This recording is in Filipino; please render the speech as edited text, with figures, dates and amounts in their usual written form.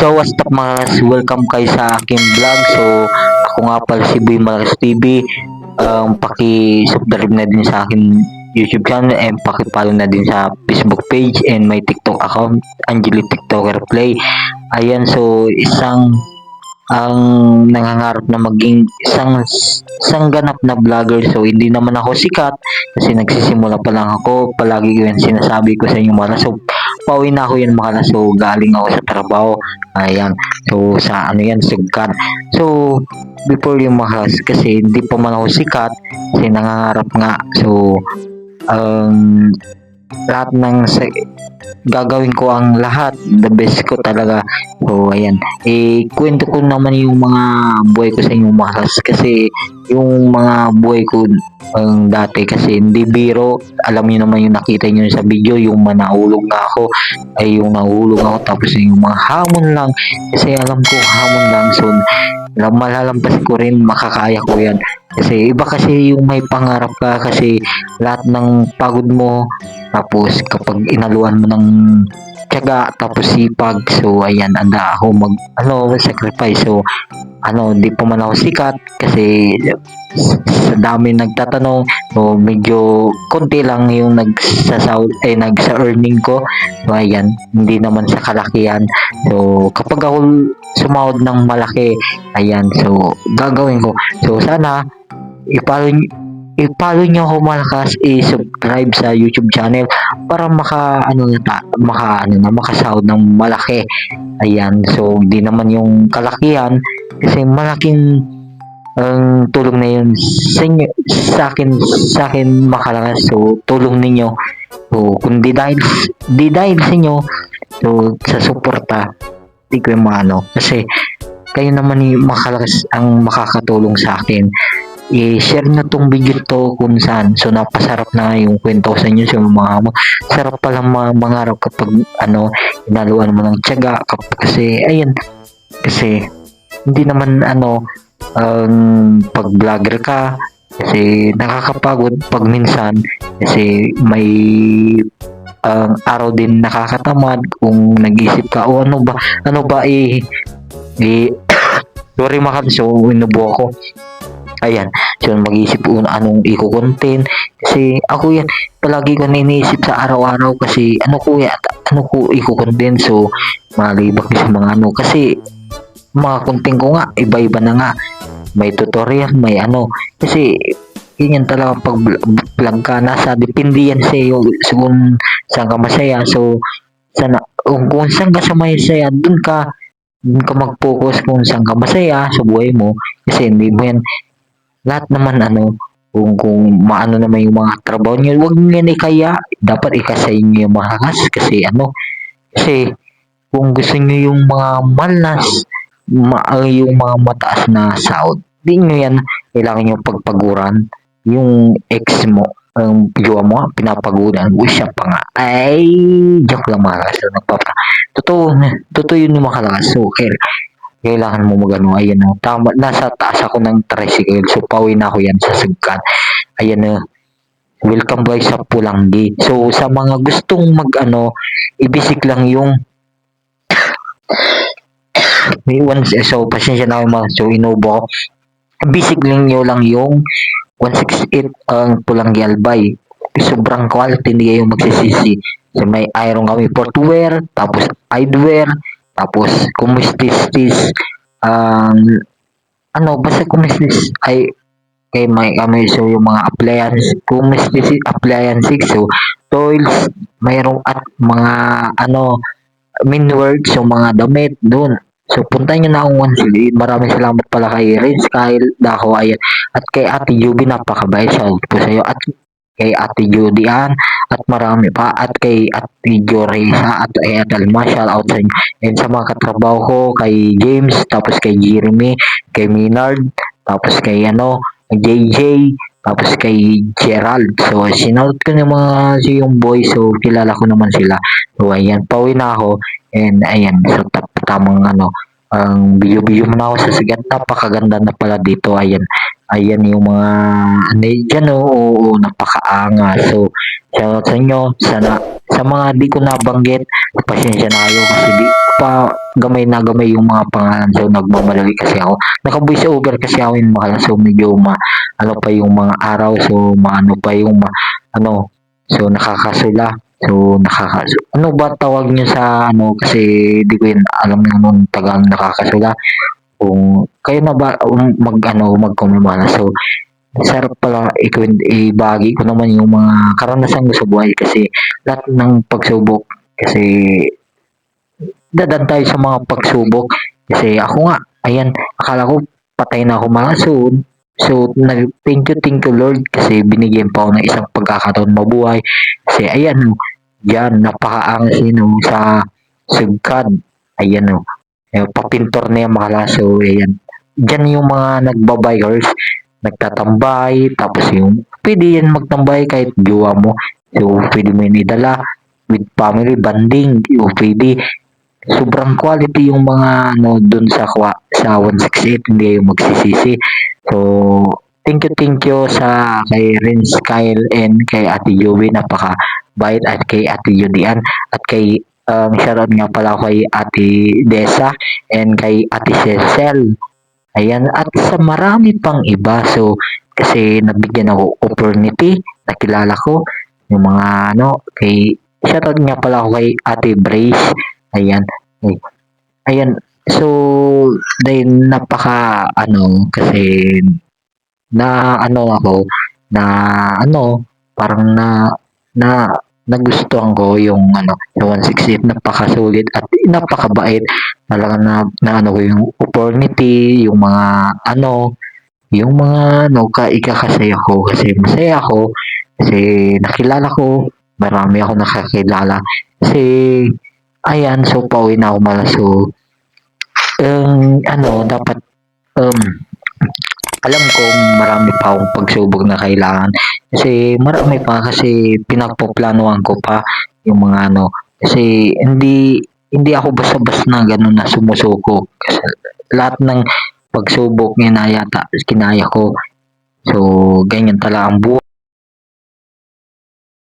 So what's up mga kas? Welcome kayo sa aking vlog. So ako nga pala si Boy Malakas TV. Paki-subscribe na din sa aking YouTube channel and paki-follow na din sa Facebook page and my TikTok account, Angeli TikToker Play. Ayan, so ang nangangarap na maging isang ganap na vlogger. So hindi naman ako sikat kasi nagsisimula pa lang ako. Palagi ko yan sinasabi ko sa inyo mga kas. So pauwi na ako yan mga kas. So galing ako sa trabaho. Ayan. So sa ano yan, sugkat. So before yung mga kas, kasi hindi pa man ako sikat kasi nangangarap nga. So lahat ng gagawin ko ang lahat, the best ko talaga. So ayan, kwento ko naman yung mga buhay ko sa inyong makas kasi yung mga buhay ko dati kasi hindi biro. Alam niyo naman yung nakita niyo sa video, yung manahulog na ako, ay yung nahulog ako, tapos yung mga hamon lang kasi alam ko hamon lang. So malalampas ko rin, makakaya ko yan kasi iba kasi yung may pangarap ka kasi lahat ng pagod mo, tapos kapag inaluan mo ng tiyaga tapos sipag, so ayan, anda ako sacrifice. So di pa man ako sikat kasi sa dami nagtatanong, so medyo konti lang yung nagsa earning ko. So ayan, hindi naman sa kalakihan. So kapag ako sumahod ng malaki, ayan, so gagawin ko. So sana i-follow nyo ako malakas, i-subscribe sa YouTube channel para makasahod ng malaki. Ayan, so hindi naman yung kalakihan kasi malaking tulong na yun sa akin makalakas. So tulong ninyo. So kung di dahil sa inyo, so sa suporta, di ko yung kasi kayo naman yung makalakas ang makakatulong sa akin. I-share na tong video to kung saan. So napasarap na yung kwento sa inyo. So mga sarap palang mangarap kapag inaluan mo ng tiyaga kasi ayan, kasi hindi naman pag vlogger ka kasi nakakapagod pag minsan kasi may araw din nakakatamad kung nag-isip ka o ano ba sorry mga so inubo ako. Ayan, so mag-isip ko anong i-content kasi ako yan, palagi ko na iniisip sa araw-araw kasi ano ko i-content. So malibak sa mga kasi mga content ko nga iba-iba na nga, may tutorial, may kasi ganyan talaga pag vlog ka, nasa depende yan sa iyo kung saan ka masaya. So sana kung saan ka masaya, dun ka mag-focus kung saan ka masaya sa buhay mo kasi hindi mo yan lahat naman kung maano naman yung mga trabaho niyo, wag niyo kaya dapat ikasa inyo yung mga kasi kasi kung gusto niyo yung mga malas yung mga mataas na sahod, di nyo yan kailangan nyo pagpaguran. Yung ex mo, ang jowa mo, pinapaguran mo siya pa nga, ay joke lang mga kasi totoo yun yung makalakas. So kailangan mo ayan tama, nasa taas ako ng tricycle. So pauwi na ako yan sa sugkat. Ayan welcome guys sa Pulanggi. So sa mga gustong ibisik lang yung may once, so pasensya na kayo mga, so inubo ko, basic lang nyo lang yung 168 ang Pulanggi Albay. Sobrang quality, hindi kayo magsisisi. So may iron kami for to wear, tapos eyewear, tapos kumistis basta kumistis ay kay may kami. So yung mga appliances, so toys, mayroong at mga minworks, yung mga damit doon. So punta nyo na akong Wansili. Maraming salamat pala kay Renz, Kyle Daho, ayan, at kay Ate Juby, napakabait. Shout po sa iyo, at kay Ate Judy Ann, at marami pa, at kay Ate Jorisa, at kay Ate Alma, shout out sa inyo. And sa mga katrabaho ko, kay James, tapos kay Jeremy, kay Minard, tapos kay JJ, tapos kay Gerald. So sinout ko ng mga yung boy, so kilala ko naman sila. So ayan, pauwi na ako. And ayan, so tamang ang biyo-biyo mo na ako sa sigat, napakaganda na pala dito, ayan. Ayan yung mga ano diyan, oo, napakaangas. So, shoutout sa inyo, sa mga di ko nabanggit, pasensya na kayo kasi di ko pa gamay na gamay yung mga pangalan. So, nagmamadali kasi ako. Naka-voice over kasi ako yung mga so medyo ano pa yung mga araw, so maano pa yung ano, so nakakasula. So, ano ba tawag niyo sa ano, kasi di ko yun alam yung nung tagang nakakasula. Kung kayo na ba mag-ano, magkumamana. So, sarap pala ibagi ko naman yung mga karanasan ko sa buhay kasi lahat ng pagsubok kasi dadaan tayo sa mga pagsubok kasi ako nga, ayan, akala ko patay na ako mga soon. So, thank you Lord kasi binigyan pa ako ng isang pagkakataon mabuhay. Kasi ayan, yan, napakaangas yun sa sugkad. Ayan papintor na yung mga laso. Ayan. Diyan yung mga nagbabikers, nagtatambay, tapos yung pwede yan magtambay kahit jowa mo. So, pwede mo yun idala with family bonding. O pwede sobrang quality yung mga ano dun sa 168 hindi yung magsisisi. So thank you sa kay Renz Kyle and kay Ate Joey napaka bait at kay Ate Yudian at kay shoutout nga pala kay Ate Desa and kay Ate Cecil. Ayan, at sa marami pang iba. So, kasi nabigyan ako opportunity, nakilala ko yung mga ano, shoutout nga pala ako kay Ate Brace. Ayan, ay, ayan. So, dahil napaka ano, kasi na ano ako, na ano, parang na nagustuhan ko yung ano, yung 168 napakasulit at napakabait. Talagang na ano ko yung opportunity, yung mga ano, yung mga ano, ikakasaya ko kasi masaya ako kasi nakilala ko, marami ako nakakilala. Kasi, ayan, so pauwi na ako mala. So, ano, dapat, um, alam ko marami pa akong pagsubok na kailangan. Kasi marami pa kasi pinagpoplanuhan ko pa yung mga ano. Kasi hindi ako basta-basta na gano'n na sumusuko. Kasi lahat ng pagsubok kinaya ko. So, ganyan talaga ang buhay.